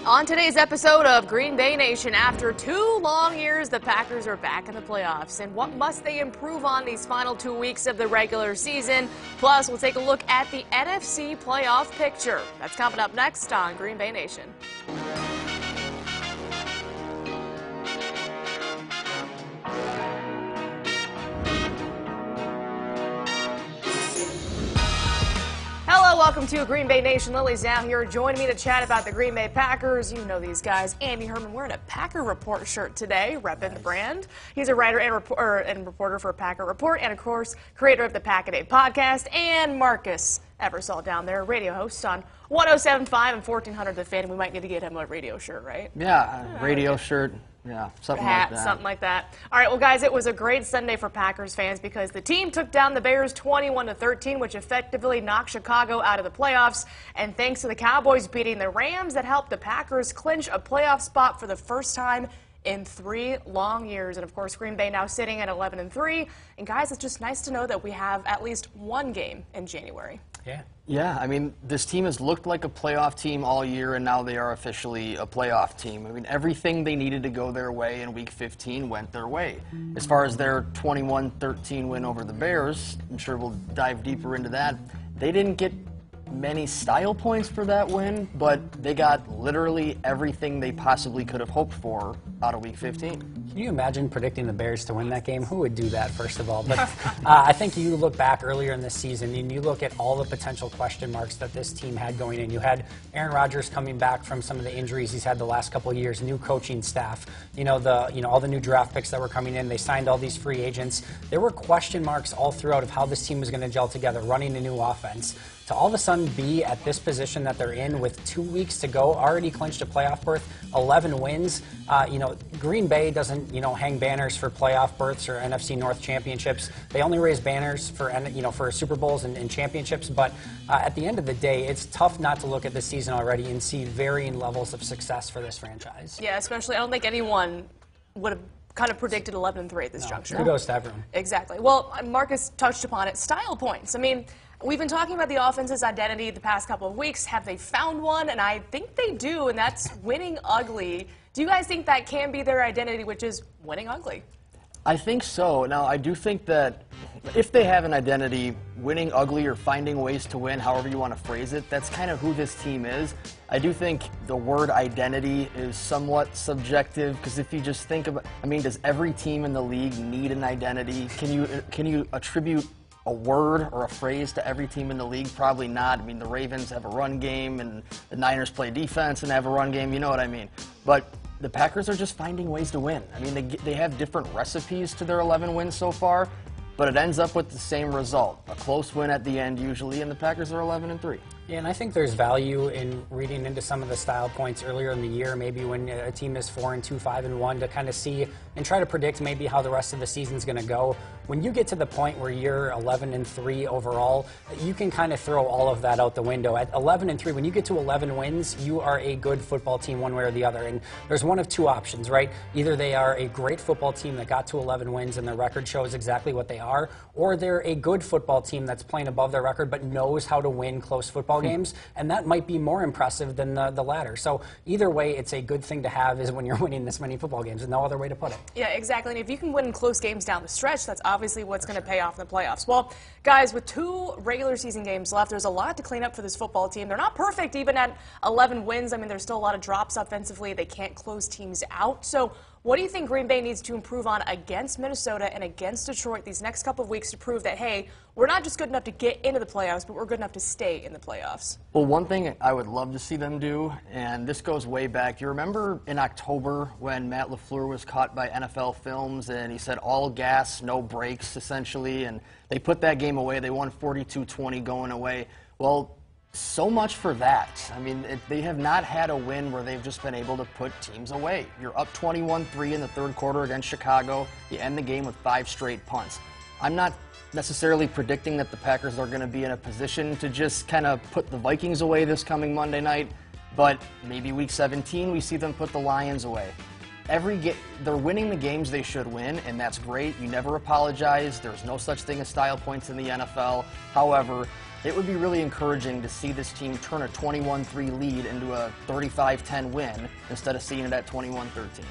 On today's episode of Green Bay Nation, after 2 long years, the Packers are back in the playoffs. And what must they improve on these final 2 weeks of the regular season? Plus, we'll take a look at the NFC playoff picture. That's coming up next on Green Bay Nation. Hello, welcome to Green Bay Nation. Lily's down here joining me to chat about the Green Bay Packers. You know these guys. Andy Herman wearing a Packer Report shirt today, repping the brand. He's a writer and reporter for Packer Report, and of course, creator of the Pack A Day podcast. And Marcus Eversole down there, radio host on 107.5 and 1400 The Fan. We might need to get him a radio shirt, right? Yeah, radio shirt. Yeah, something like that. Something like that. All right, well, guys, it was a great Sunday for Packers fans because the team took down the Bears 21-13, which effectively knocked Chicago out of the playoffs. And thanks to the Cowboys beating the Rams, that helped the Packers clinch a playoff spot for the first time in 3 long years. And, of course, Green Bay now sitting at 11-3. And, guys, it's just nice to know that we have at least one game in January. Yeah, I mean, this team has looked like a playoff team all year, and now they are officially a playoff team. I mean, everything they needed to go their way in Week 15 went their way. As far as their 21-13 win over the Bears, I'm sure we'll dive deeper into that. They didn't get many style points for that win, but they got literally everything they possibly could have hoped for out of Week 15. Can you imagine predicting the Bears to win that game? Who would do that, first of all? But I think you look back earlier in this season and you look at all the potential question marks that this team had going in. You had Aaron Rodgers coming back from some of the injuries he's had the last couple of years, new coaching staff, all the new draft picks that were coming in. They signed all these free agents. There were question marks all throughout of how this team was going to gel together, running a new offense. To all of a sudden be at this position that they're in with 2 weeks to go, already clinched a playoff berth, 11 wins. Green Bay doesn't, hang banners for playoff berths or NFC North championships. They only raise banners for, for Super Bowls and championships. But at the end of the day, it's tough not to look at this season already and see varying levels of success for this franchise. Yeah, especially I don't think anyone would have kind of predicted 11-3 at this juncture. Kudos to everyone. Exactly. Well, Marcus touched upon it. Style points. I mean, we've been talking about the offense's identity the past couple of weeks. Have they found one? And I think they do, and that's winning ugly. Do you guys think that can be their identity, which is winning ugly? I think so. Now, I do think that if they have an identity, winning ugly or finding ways to win, however you want to phrase it, that's kind of who this team is. I do think the word identity is somewhat subjective because if you just think about, does every team in the league need an identity? Can you attribute a word or a phrase to every team in the league? Probably not. The Ravens have a run game and the Niners play defense and have a run game. You know what I mean? But the Packers are just finding ways to win. They have different recipes to their 11 wins so far, but it ends up with the same result. A close win at the end usually, and the Packers are 11-3. Yeah, and I think there's value in reading into some of the style points earlier in the year, maybe when a team is 4-2, 5-1, to kind of see and try to predict maybe how the rest of the season's going to go. When you get to the point where you're 11-3 overall, you can kind of throw all of that out the window. At 11-3, when you get to 11 wins, you are a good football team one way or the other. And there's one of two options, right? Either they are a great football team that got to 11 wins and their record shows exactly what they are, or they're a good football team that's playing above their record but knows how to win close football games, and that might be more impressive than the latter. So either way, it's a good thing to have is when you're winning this many football games. There's no other way to put it. Yeah, exactly. And if you can win close games down the stretch, that's obviously what's going to pay off in the playoffs. Well, guys, with 2 regular season games left, there's a lot to clean up for this football team. They're not perfect even at 11 wins. There's still a lot of drops offensively. They can't close teams out. So what do you think Green Bay needs to improve on against Minnesota and against Detroit these next couple of weeks to prove that, hey, we're not just good enough to get into the playoffs, but we're good enough to stay in the playoffs? Well, one thing I would love to see them do, and this goes way back. You remember in October when Matt LaFleur was caught by NFL Films and he said all gas, no brakes, essentially, and they put that game away. They won 42-20 going away. Well, so much for that. They have not had a win where they've just been able to put teams away. You're up 21-3 in the third quarter against Chicago. You end the game with 5 straight punts. I'm not necessarily predicting that the Packers are going to be in a position to just kind of put the Vikings away this coming Monday night, but maybe Week 17 we see them put the Lions away. they're winning the games they should win, and that's great. You never apologize. There's no such thing as style points in the NFL. However, it would be really encouraging to see this team turn a 21-3 lead into a 35-10 win instead of seeing it at 21-13.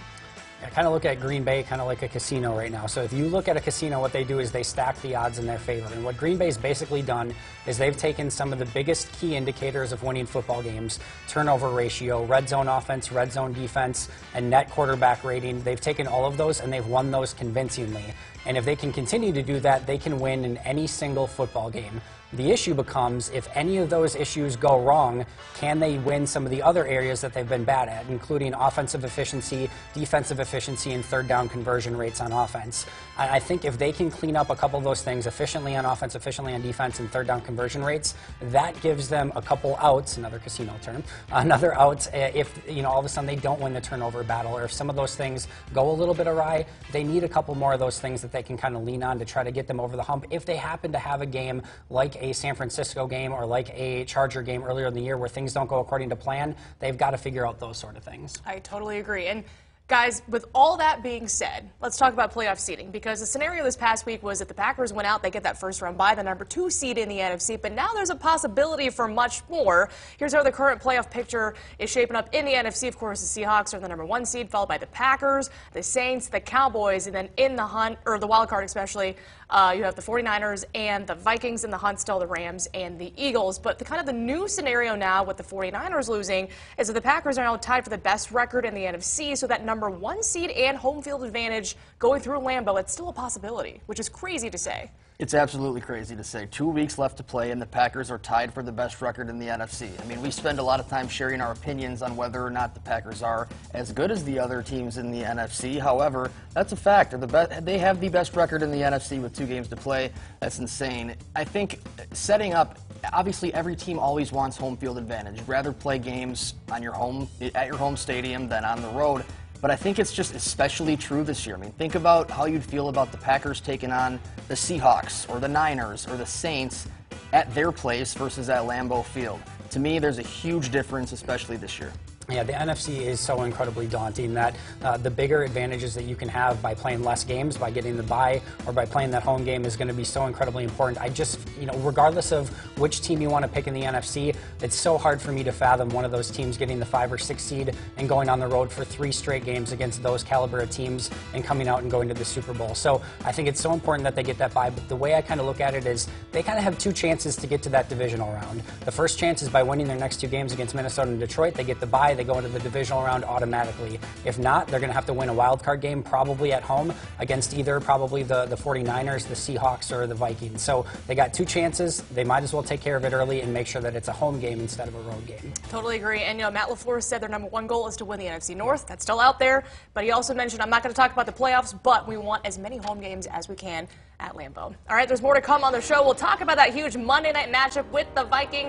I kind of look at Green Bay kind of like a casino right now. So if you look at a casino, what they do is they stack the odds in their favor. And what Green Bay's basically done is they've taken some of the biggest key indicators of winning football games: turnover ratio, red zone offense, red zone defense, and net quarterback rating. They've taken all of those and they've won those convincingly. And if they can continue to do that, they can win in any single football game. The issue becomes, if any of those issues go wrong, can they win some of the other areas that they've been bad at, including offensive efficiency, defensive efficiency, and third down conversion rates on offense? I think if they can clean up a couple of those things efficiently on offense, efficiently on defense, and third down conversion rates, that gives them a couple outs, another casino term, another out if all of a sudden they don't win the turnover battle, or if some of those things go a little bit awry. They need a couple more of those things that they can kind of lean on to try to get them over the hump. If they happen to have a game like a San Francisco game or like a Charger game earlier in the year where things don't go according to plan, they've got to figure out those sort of things. I totally agree. And guys, with all that being said, let's talk about playoff seeding, because the scenario this past week was that the Packers went out, they get that first round bye, the number 2 seed in the NFC, but now there's a possibility for much more. Here's how the current playoff picture is shaping up in the NFC. Of course, the Seahawks are the number 1 seed, followed by the Packers, the Saints, the Cowboys, and then in the hunt, or the wild card especially, you have the 49ers and the Vikings. In the hunt still the Rams and the Eagles. But the new scenario now with the 49ers losing is that the Packers are now tied for the best record in the NFC, so that number 1 seed and home field advantage going through Lambeau, it's still a possibility, which is crazy to say. It's absolutely crazy to say. 2 weeks left to play, and the Packers are tied for the best record in the NFC. I mean, we spend a lot of time sharing our opinions on whether or not the Packers are as good as the other teams in the NFC. However, that's a fact. They have the best record in the NFC with 2 games to play. That's insane. I think setting up, obviously every team always wants home field advantage. You'd rather play games at your home stadium than on the road. But I think it's just especially true this year. I mean, think about how you'd feel about the Packers taking on the Seahawks or the Niners or the Saints at their place versus at Lambeau Field. To me, there's a huge difference, especially this year. Yeah, the NFC is so incredibly daunting that the bigger advantages that you can have by playing less games, by getting the bye, or by playing that home game is going to be so incredibly important. I just, regardless of which team you want to pick in the NFC, it's so hard for me to fathom one of those teams getting the 5 or 6 seed and going on the road for 3 straight games against those caliber of teams and coming out and going to the Super Bowl. So I think it's so important that they get that bye, but the way I kind of look at it is they kind of have 2 chances to get to that divisional round. The first chance is by winning their next 2 games against Minnesota and Detroit. They get the bye. They go into the divisional round automatically. If not, they're going to have to win a wild card game, probably at home, against either probably the 49ers, the Seahawks, or the Vikings. So they got 2 chances. They might as well take care of it early and make sure that it's a home game instead of a road game. Totally agree. And Matt LaFleur said their number 1 goal is to win the NFC North. That's still out there. But he also mentioned, I'm not going to talk about the playoffs, but we want as many home games as we can at Lambeau. All right, there's more to come on the show. We'll talk about that huge Monday night matchup with the Vikings.